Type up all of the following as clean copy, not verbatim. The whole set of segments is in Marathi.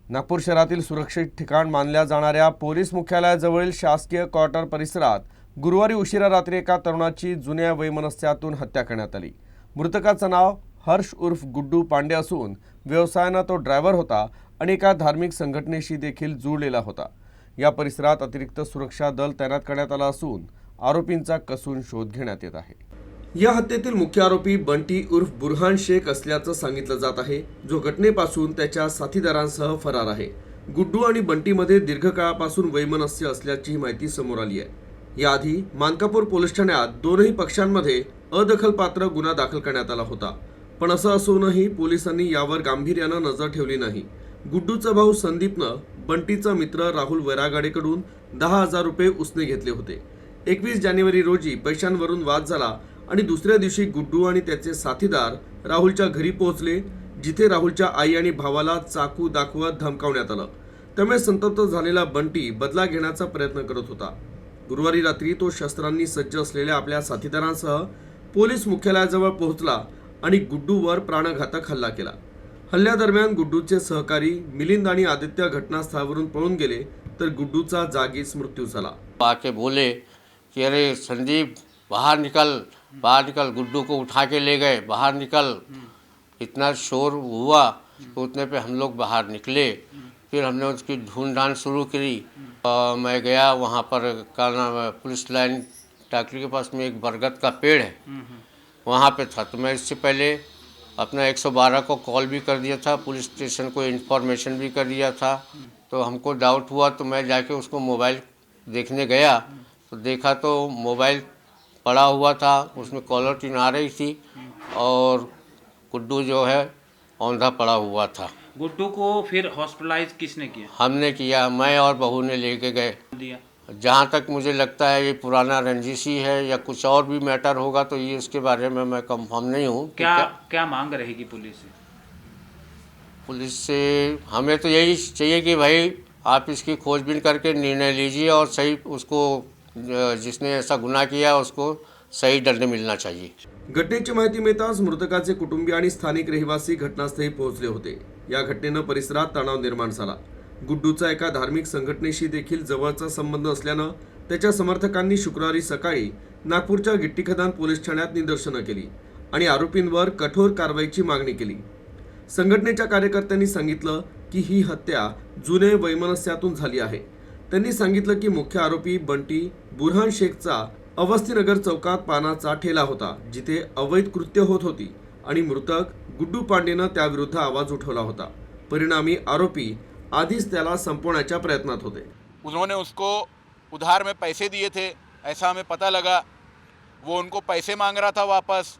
नागपूर शहरातील सुरक्षित ठिकाण मानल्या जाणाऱ्या पोलीस मुख्यालयाजवळील शासकीय क्वार्टर परिसरात गुरुवारी उशिरा रात्री एका तरुणाची जुन्या वैमनस्यातून हत्या करण्यात आली। मृतकाचं नाव हर्ष उर्फ गुड्डू पांडे असून व्यवसायाने तो ड्रायव्हर होता आणि एका धार्मिक संघटनेशी देखील जोडलेला होता। या परिसरात अतिरिक्त सुरक्षा दल तैनात करण्यात आला असून आरोपींचा कसून शोध घेण्यात येत आहे। या हत्येतील मुख्य आरोपी बंटी उर्फ बुरहान शेख असल्याचं सांगितलं जात आहे, जो घटनेपासून त्याच्या साथीदारांसह फरार आहे। गुड्डू आणि बंटीमध्ये दीर्घकाळापासून वैमनस्य असल्याची माहिती समोर आली आहे। याआधी मानकापूर पोलीस ठाण्यात दोनही पक्षांमध्ये अदखलपात्र गुन्हा दाखल करण्यात आला होता, पण असं असूनही पोलिसांनी यावर गांभीर्यानं नजर ठेवली नाही। गुड्डूचा भाऊ संदीपनं बंटीचा मित्र राहुल वैरागाडेकडून 10,000 रुपये उसने घेतले होते। 21 जानेवारी रोजी पैशांवरून वाद झाला आणि दुसऱ्या दिवशी गुड्डू आणि त्याचे साथीदार राहुलच्या घरी पोहोचले, जिथे राहुलच्या आई आणि भावाला चाकू दाखवत धमकावण्यात आलं। त्यामुळे संतप्त झालेला बंटी बदला घेण्याचा प्रयत्न करत होता। गुरुवारी रात्री तो शस्त्रांनी सज्ज असलेल्या आपल्या साथीदारांसह पोलीस मुख्यालयाजवळ पोहोचला आणि गुड्डूवर प्राणघातक हल्ला केला। हल्ल्यादरम्यान गुड्डूचे सहकारी मिलिंद आणि आदित्य घटनास्थळावरून पळून गेले, तर गुड्डूचा जागीच मृत्यू झाला। आके बोले कि अरे संदीप बाहर निकल, गुड्डू को उठा के ले गए, बाहर निकल। इतना शोर हुआ तो उतने पे हम लोग बाहर निकले। फिर हमने उसकी ढूंढ शुरू करी। मैं गया वहाँ पर, क्या नाम है, पुलिस लाइन टाकरी के पास में एक बरगद का पेड़ है, वहाँ पे था। तो मैं इससे पहले अपना 112 को कॉल भी कर दिया था, पुलिस स्टेशन को इन्फॉर्मेशन भी कर दिया था। तो हमको डाउट हुआ तो मैं जाके उसको मोबाइल देखने गया, तो देखा तो मोबाइल पड़ा हुआ था, उसमें कॉलर ट्यून आ रही थी और गुड्डू जो है औंधा पड़ा हुआ था। गुड्डू को फिर हॉस्पिटलाइज किसने किया? हमने किया, मैं और बहू ने लेके गए। दिया। जहाँ तक मुझे लगता है ये पुराना रंजिशी है या कुछ और भी मैटर होगा, तो ये इसके बारे में मैं कंफर्म नहीं हूँ। क्या मांग रहेगी पुलिस से? पुलिस से हमें तो यही चाहिए कि भाई आप इसकी खोजबीन करके निर्णय लीजिए और सही उसको, जिसने ऐसा गुनाह किया उसको सही दंड मिलना चाहिए। घटनेची माहिती मिळताच मृतकाचे कुटुंबीय आणि स्थानिक रहिवासी घटनास्थळी पोहोचले होते। या घटनेनं परिसरात तणाव निर्माण झाला। गुड्डूचा एका धार्मिक संघटनेशी देखील जवळचा संबंध असल्यानं त्याच्या समर्थकांनी शुक्रवारी सकाळी नागपूरच्या गिट्टीखदान पोलीस ठाण्यात निदर्शनं केली आणि आरोपींवर कठोर कारवाईची मागणी केली। संघटनेच्या कार्यकर्त्यांनी सांगितलं की ही हत्या जुने वैमनस्यातून झाली आहे। त्यांनी सांगितलं की मुख्य आरोपी बंटी बुरहान शेखचा अवस्थीनगर चौकात पानाचा ठेला होता, जिथे अवैध कृत्य होत होती आणि मृतक गुड्डू पांडेनं त्याविरुद्ध आवाज उठवला होता। परिणामी आरोपी आधीच त्याला संपवण्याच्या प्रयत्नात होते। उन्होंने उसको उधार में पैसे दिए थे, ऐसा हमें पता लगा। वो उनको पैसे मांग रहा था वापस,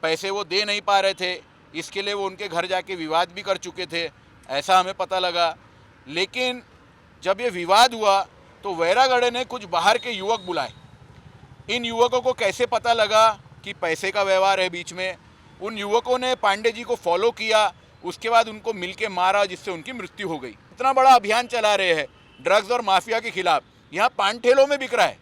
पैसे वो दे नहीं पा रहे थे, इसके लिए वो उनके घर जाके विवाद भी कर चुके थे, ऐसा हमें पता लगा। लेकिन जब ये विवाद हुआ तो वैरागढ़ ने कुछ बाहर के युवक बुलाए। इन युवकों को कैसे पता लगा कि पैसे का व्यवहार है बीच में? उन युवकों ने पांडे जी को फॉलो किया, उसके बाद उनको मिलके मारा, जिससे उनकी मृत्यु हो गई। इतना बड़ा अभियान चला रहे हैं ड्रग्स और माफिया के खिलाफ, यहाँ पान ठेलों में बिक रहा है।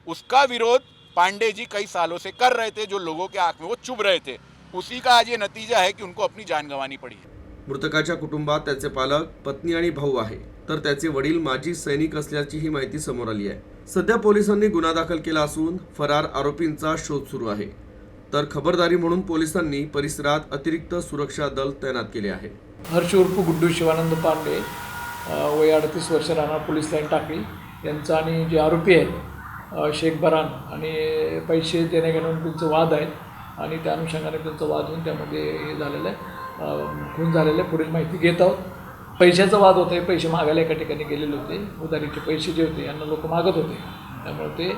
उसका विरोध पांडे जी कई सालों से कर रहे थे, जो लोगों के आंख में वो चुभ रहे थे। उसी का आज ये नतीजा है कि उनको अपनी जान गंवानी पड़ी है। मृतकाच्या कुटुंबात त्याचे पालक, पत्नी आणि भाऊ आहे, तर त्याचे वडील माजी सैनिक असल्याचीही माहिती समोर आली आहे। सध्या पोलिसांनी गुन्हा दाखल केला असून फरार आरोपींचा शोध सुरू आहे। तर खबरदारी म्हणून पोलिसांनी परिसरात अतिरिक्त सुरक्षा दल तैनात केले आहे। हर्ष उर्फ गुड्डू शिवानंद पांडे, वय 38 वर्ष, राहणार पोलीस लाईन टाकळी यांचा आणि जे आरोपी आहेत शेख बरान आणि पैसे देण्याघेण्यावर त्यांचं वाद आहे आणि त्या अनुषंगाने त्यांचा वाद होऊन त्यामध्ये हे झालेलं आहे, खून झालेलं आहे। पुढील माहिती घेत आहोत। पैशाचा वाद होता, पैसे मागायला एका ठिकाणी गेलेले होते। उधारीचे पैसे जे होते यांना लोक मागत होते, त्यामुळे ते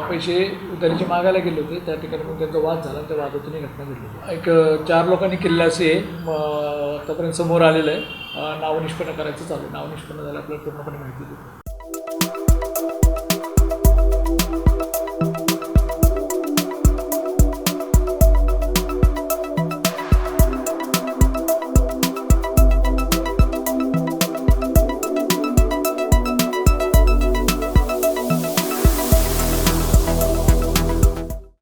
पैसे उधारीचे मागायला गेले होते। त्या ठिकाणी मग त्यांचा वाद झाला, त्या वादातून ही घटना घडली। एक 4 लोकांनी केलेलं असे आतापर्यंत समोर आलेलं आहे। नाव निष्पन्न करायचं चालू, नाव निष्पन्न झालं आपल्याला पूर्णपणे माहिती देतो।